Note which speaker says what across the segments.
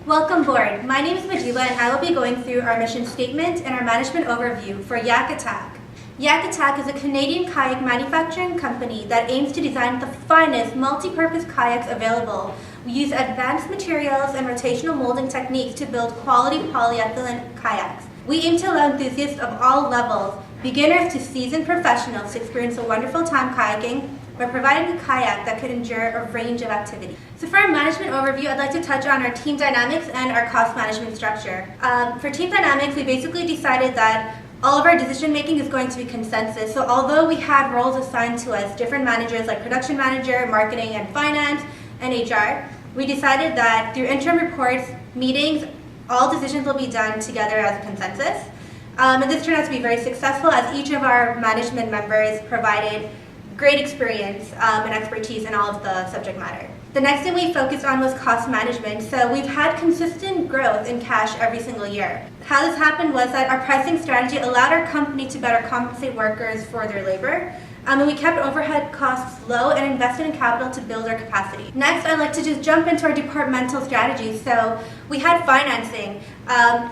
Speaker 1: Welcome board. My name is Majiba and I will be going through our mission statement and our management overview for Yak Attack. Yak Attack is a Canadian kayak manufacturing company that aims to design the finest multi-purpose kayaks available. We use advanced materials and rotational molding techniques to build quality polyethylene kayaks. We aim to allow enthusiasts of all levels, beginners to seasoned professionals, to experience a wonderful time kayaking by providing a kayak that could endure a range of activities. So for our management overview, I'd like to touch on our team dynamics and our cost management structure. For team dynamics, we basically decided that all of our decision making is going to be consensus. So although we had roles assigned to us, different managers like production manager, marketing and finance, and HR, we decided that through interim reports, meetings, all decisions will be done together as a consensus. And this turned out to be very successful as each of our management members provided great experience and expertise in all of the subject matter. The next thing we focused on was cost management. So we've had consistent growth in cash every single year. How this happened was that our pricing strategy allowed our company to better compensate workers for their labor. And we kept overhead costs low and invested in capital to build our capacity. Next, I'd like to just jump into our departmental strategies. So we had financing.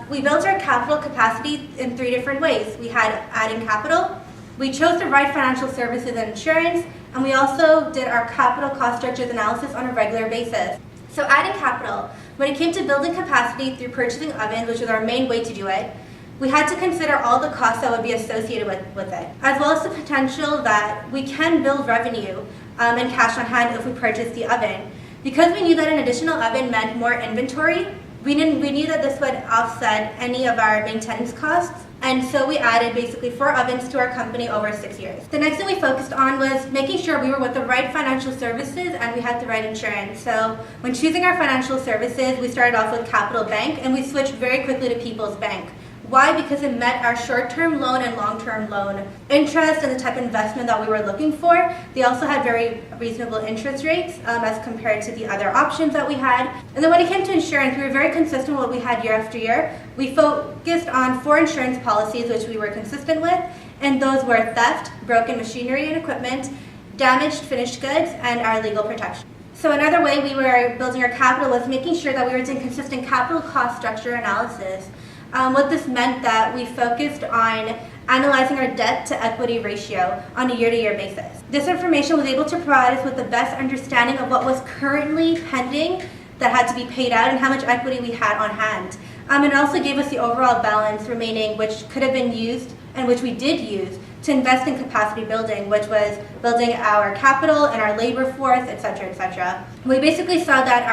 Speaker 1: We built our capital capacity in 3 different ways. We had adding capital, we chose the right financial services and insurance, and we also did our capital cost structures analysis on a regular basis. So adding capital, when it came to building capacity through purchasing ovens, which was our main way to do it, we had to consider all the costs that would be associated with it, as well as the potential that we can build revenue and cash on hand if we purchase the oven. Because we knew that an additional oven meant more inventory, we knew that this would offset any of our maintenance costs, and so we added basically 4 ovens to our company over 6 years. The next thing we focused on was making sure we were with the right financial services and we had the right insurance. So when choosing our financial services, we started off with Capital Bank and we switched very quickly to People's Bank. Why? Because it met our short-term loan and long-term loan interest and the type of investment that we were looking for. They also had very reasonable interest rates as compared to the other options that we had. And then when it came to insurance, we were very consistent with what we had year after year. We focused on 4 insurance policies which we were consistent with, and those were theft, broken machinery and equipment, damaged finished goods, and our legal protection. So another way we were building our capital was making sure that we were doing consistent capital cost structure analysis. What this meant that we focused on analyzing our debt to equity ratio on a year-to-year basis. This information was able to provide us with the best understanding of what was currently pending that had to be paid out and how much equity we had on hand. It also gave us the overall balance remaining, which could have been used and which we did use to invest in capacity building, which was building our capital and our labor force, etc., etc. We basically saw that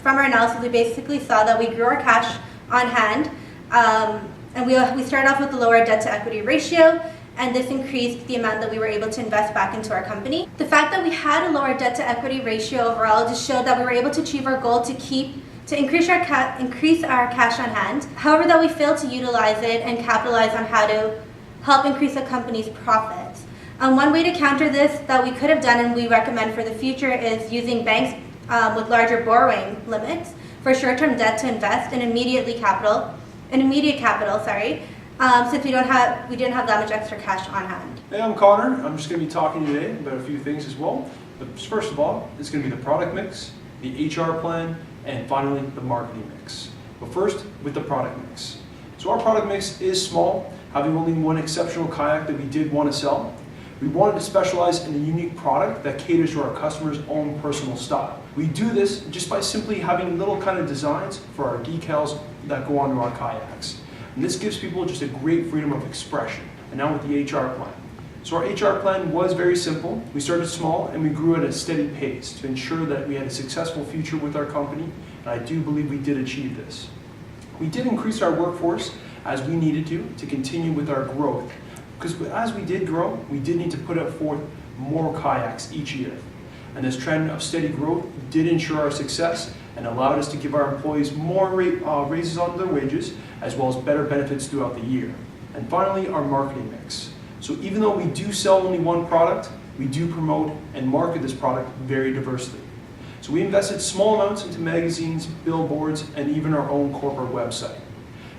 Speaker 1: from our analysis, we basically saw that we grew our cash on hand. And we started off with the lower debt to equity ratio, and this increased the amount that we were able to invest back into our company. The fact that we had a lower debt to equity ratio overall just showed that we were able to achieve our goal to increase our cash on hand. However, that we failed to utilize it and capitalize on how to help increase a company's profits. One way to counter this that we could have done and we recommend for the future is using banks with larger borrowing limits for short-term debt to invest in immediate capital, since we didn't have that much extra cash on hand.
Speaker 2: Hey, I'm Connor. I'm just going to be talking today about a few things as well. But first of all, it's going to be the product mix, the HR plan, and finally the marketing mix. But first, with the product mix. So our product mix is small, having only one exceptional kayak that we did want to sell. We wanted to specialize in a unique product that caters to our customers' own personal style. We do this just by simply having little kind of designs for our decals that go onto our kayaks. And this gives people just a great freedom of expression. And now with the HR plan. So our HR plan was very simple. We started small and we grew at a steady pace to ensure that we had a successful future with our company, and I do believe we did achieve this. We did increase our workforce as we needed to continue with our growth. Because as we did grow, we did need to put out forth more kayaks each year. And this trend of steady growth did ensure our success and allowed us to give our employees more raises on their wages, as well as better benefits throughout the year. And finally, our marketing mix. So even though we do sell only one product, we do promote and market this product very diversely. So we invested small amounts into magazines, billboards, and even our own corporate website.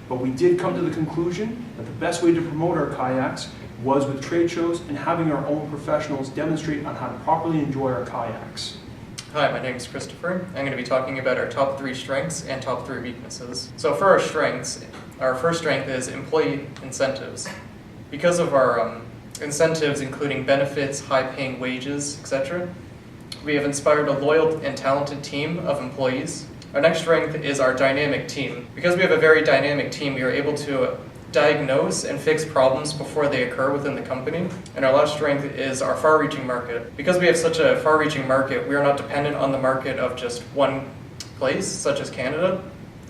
Speaker 2: But we did come to the conclusion that the best way to promote our kayaks was with trade shows and having our own professionals demonstrate on how to properly enjoy our kayaks.
Speaker 3: Hi, my name is Christopher. I'm going to be talking about our top 3 strengths and top 3 weaknesses. So for our strengths, our first strength is employee incentives. Because of our incentives including benefits, high-paying wages, etc., we have inspired a loyal and talented team of employees. Our next strength is our dynamic team. Because we have a very dynamic team, we are able to diagnose and fix problems before they occur within the company. And our last strength is our far-reaching market. Because we have such a far-reaching market, we are not dependent on the market of just one place, such as Canada.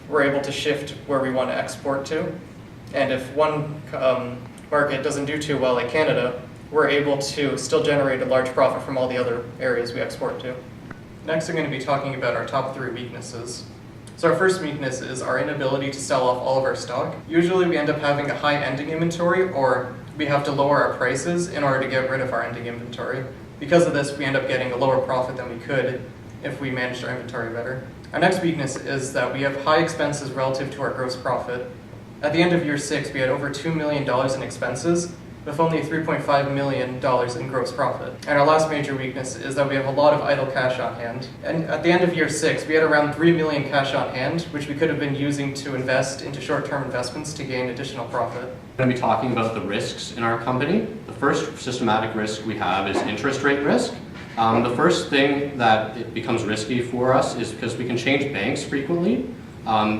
Speaker 3: We're able to shift where we want to export to. And if one market doesn't do too well, like Canada, we're able to still generate a large profit from all the other areas we export to. Next, I'm going to be talking about our top 3 weaknesses. So our first weakness is our inability to sell off all of our stock. Usually we end up having a high ending inventory, or we have to lower our prices in order to get rid of our ending inventory. Because of this, we end up getting a lower profit than we could if we managed our inventory better. Our next weakness is that we have high expenses relative to our gross profit. At the end of year 6, we had over $2 million in expenses, with only $3.5 million in gross profit. And our last major weakness is that we have a lot of idle cash on hand. And at the end of year 6, we had around $3 million cash on hand, which we could have been using to invest into short-term investments to gain additional profit.
Speaker 4: I'm going to be talking about the risks in our company. The first systematic risk we have is interest rate risk. The first thing that it becomes risky for us is because we can change banks frequently.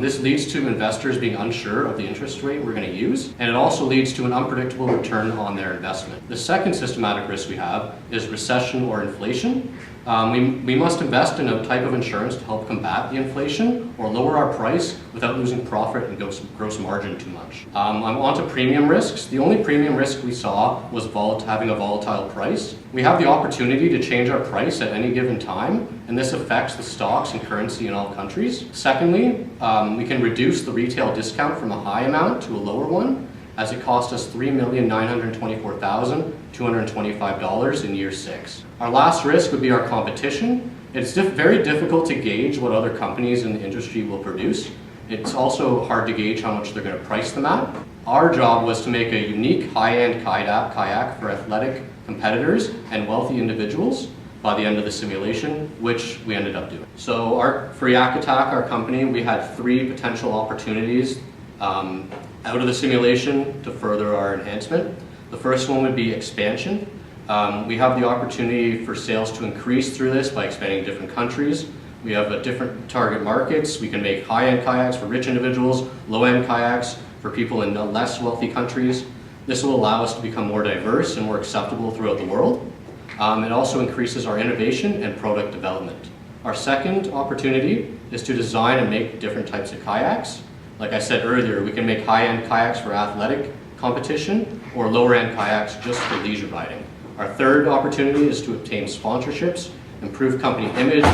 Speaker 4: This leads to investors being unsure of the interest rate we're going to use, and it also leads to an unpredictable return on their investment. The second systematic risk we have is recession or inflation. We must invest in a type of insurance to help combat the inflation or lower our price without losing profit and gross margin too much. I'm on to premium risks. The only premium risk we saw was having a volatile price. We have the opportunity to change our price at any given time, and this affects the stocks and currency in all countries. Secondly, we can reduce the retail discount from a high amount to a lower one, as it cost us $3,924,225 in year 6. Our last risk would be our competition. It's very difficult to gauge what other companies in the industry will produce. It's also hard to gauge how much they're going to price them at. Our job was to make a unique high-end kayak for athletic competitors and wealthy individuals by the end of the simulation, which we ended up doing. So for Yak Attack, our company, we had 3 potential opportunities out of the simulation to further our enhancement. The first one would be expansion. We have the opportunity for sales to increase through this by expanding different countries. We have different target markets. We can make high-end kayaks for rich individuals, low-end kayaks for people in less wealthy countries. This will allow us to become more diverse and more acceptable throughout the world. It also increases our innovation and product development. Our second opportunity is to design and make different types of kayaks. Like I said earlier, we can make high-end kayaks for athletic competition or lower-end kayaks just for leisure riding. Our third opportunity is to obtain sponsorships, improve company image.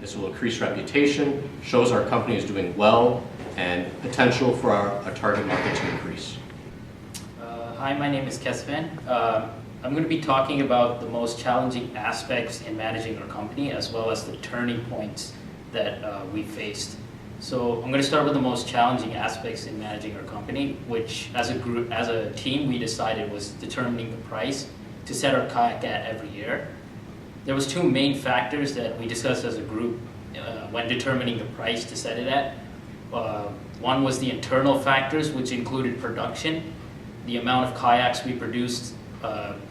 Speaker 4: This will increase reputation, shows our company is doing well, and potential for our target market to increase.
Speaker 5: Hi, my name is Kesvan. I'm going to be talking about the most challenging aspects in managing our company, as well as the turning points that we faced. So I'm going to start with the most challenging aspects in managing our company, which as a team, we decided was determining the price to set our kayak at every year. There was 2 main factors that we discussed as a group when determining the price to set it at. One was the internal factors, which included production. The amount of kayaks we produced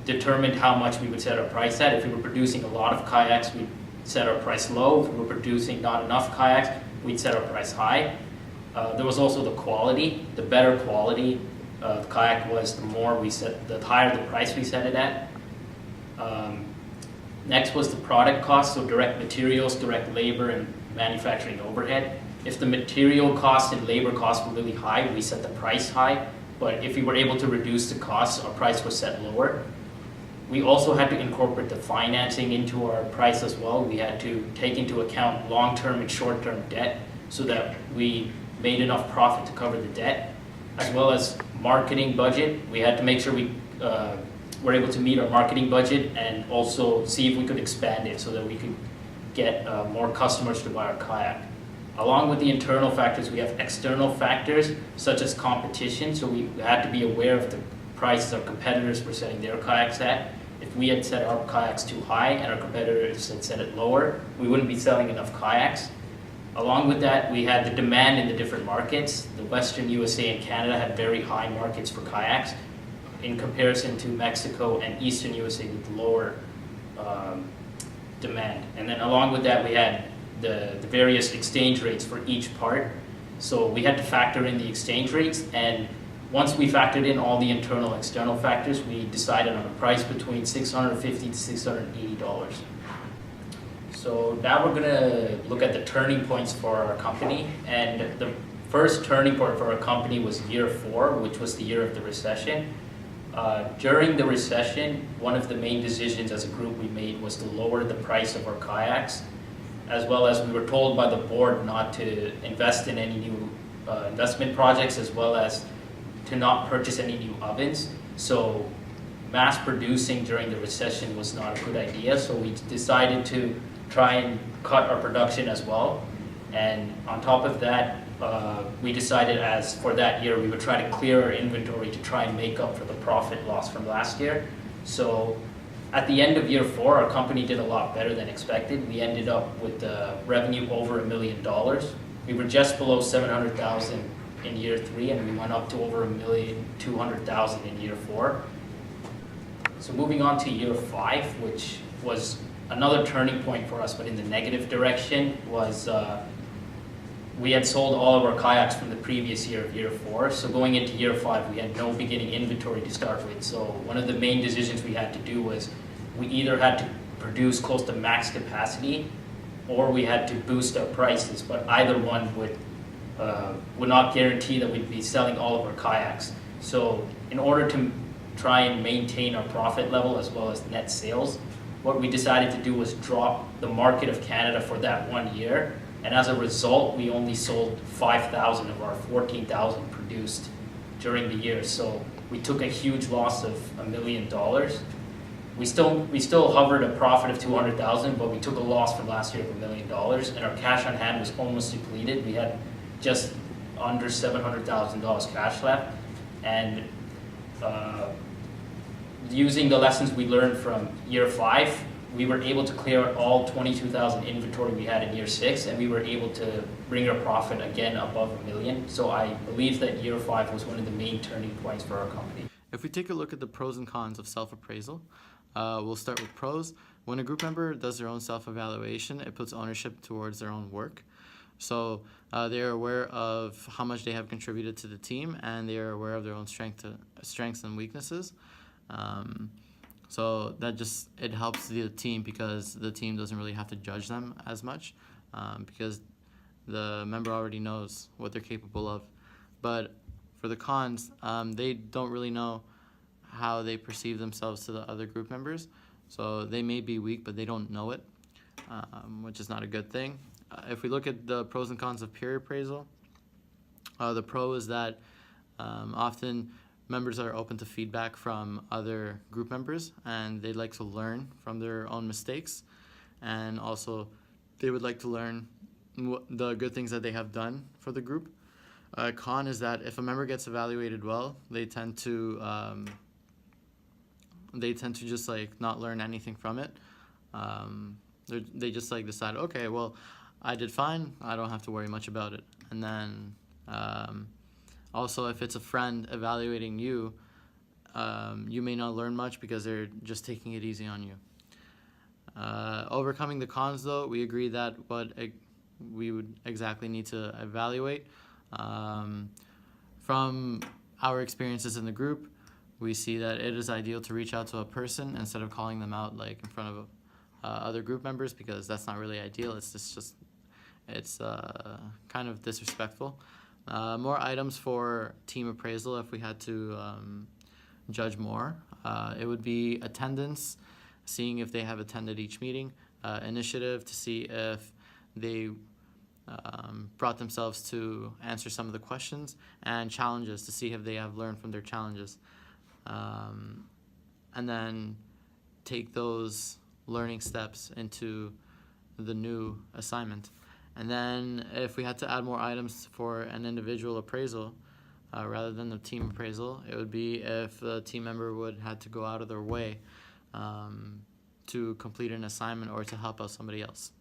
Speaker 5: determined how much we would set our price at. If we were producing a lot of kayaks, we'd set our price low. If we were producing not enough kayaks, we'd set our price high. There was also the quality. The better quality the kayak was, the higher the price we set it at. Next was the product cost, so direct materials, direct labor, and manufacturing overhead. If the material cost and labor costs were really high, we set the price high. But if we were able to reduce the costs, our price was set lower. We also had to incorporate the financing into our price as well. We had to take into account long-term and short-term debt so that we made enough profit to cover the debt, as well as marketing budget. We had to make sure we were able to meet our marketing budget and also see if we could expand it so that we could get more customers to buy our kayak. Along with the internal factors, we have external factors such as competition. So we had to be aware of the prices our competitors were setting their kayaks at. if we had set our kayaks too high and our competitors had set it lower, we wouldn't be selling enough kayaks. Along with that, we had the demand in the different markets. The Western USA and Canada had very high markets for kayaks in comparison to Mexico and Eastern USA with lower demand. And then along with that, we had the various exchange rates for each part. So we had to factor in the exchange rates, and once we factored in all the internal and external factors, we decided on a price between $650 to $680. So now we're going to look at the turning points for our company, and the first turning point for our company was year 4, which was the year of the recession. During the recession, one of the main decisions as a group we made was to lower the price of our kayaks, as well as we were told by the board not to invest in any new investment projects, as well as to not purchase any new ovens. So mass producing during the recession was not a good idea, so we decided to try and cut our production as well. And on top of that, we decided as for that year we would try to clear our inventory to try and make up for the profit loss from last year. So at the end of year 4, our company did a lot better than expected. We ended up with revenue over $1 million. We were just below $700,000 in year 3, and we went up to over $1,200,000 in year 4. So moving on to year 5, which was another turning point for us, but in the negative direction, was we had sold all of our kayaks from the previous year of year 4. So going into year 5, we had no beginning inventory to start with. So one of the main decisions we had to do was we either had to produce close to max capacity, or we had to boost our prices, but either one would not guarantee that we'd be selling all of our kayaks. So in order to try and maintain our profit level as well as net sales, what we decided to do was drop the market of Canada for that 1 year. And as a result, we only sold 5,000 of our 14,000 produced during the year. So we took a huge loss of $1 million. We still hovered a profit of 200,000, but we took a loss from last year of $1 million, and our cash on hand was almost depleted. We had just under $700,000 cash left, and using the lessons we learned from year 5, we were able to clear out all 22,000 inventory we had in year 6, and we were able to bring our profit again above $1 million. So I believe that year 5 was one of the main turning points for our company.
Speaker 6: If we take a look at the pros and cons of self-appraisal, we'll start with pros. When a group member does their own self-evaluation, it puts ownership towards their own work. So they're aware of how much they have contributed to the team, and they are aware of their own strengths and weaknesses. So that it helps the team, because the team doesn't really have to judge them as much, because the member already knows what they're capable of. But for the cons, they don't really know how they perceive themselves to the other group members. So they may be weak, but they don't know it, which is not a good thing. If we look at the pros and cons of peer appraisal, the pro is that often members are open to feedback from other group members, and they like to learn from their own mistakes, and also they would like to learn the good things that they have done for the group. Con is that if a member gets evaluated well, they tend to just like not learn anything from it. They just like decide, okay, well, I did fine, I don't have to worry much about it. And then also, if it's a friend evaluating you, you may not learn much because they're just taking it easy on you. Overcoming the cons, though, we agree that what we would exactly need to evaluate. From our experiences in the group, we see that it is ideal to reach out to a person instead of calling them out like in front of other group members, because that's not really ideal. It's kind of disrespectful. More items for team appraisal if we had to judge more. It would be attendance, seeing if they have attended each meeting, initiative to see if they brought themselves to answer some of the questions, and challenges to see if they have learned from their challenges. And then take those learning steps into the new assignment. And then if we had to add more items for an individual appraisal rather than the team appraisal, it would be if the team member would have to go out of their way to complete an assignment or to help out somebody else.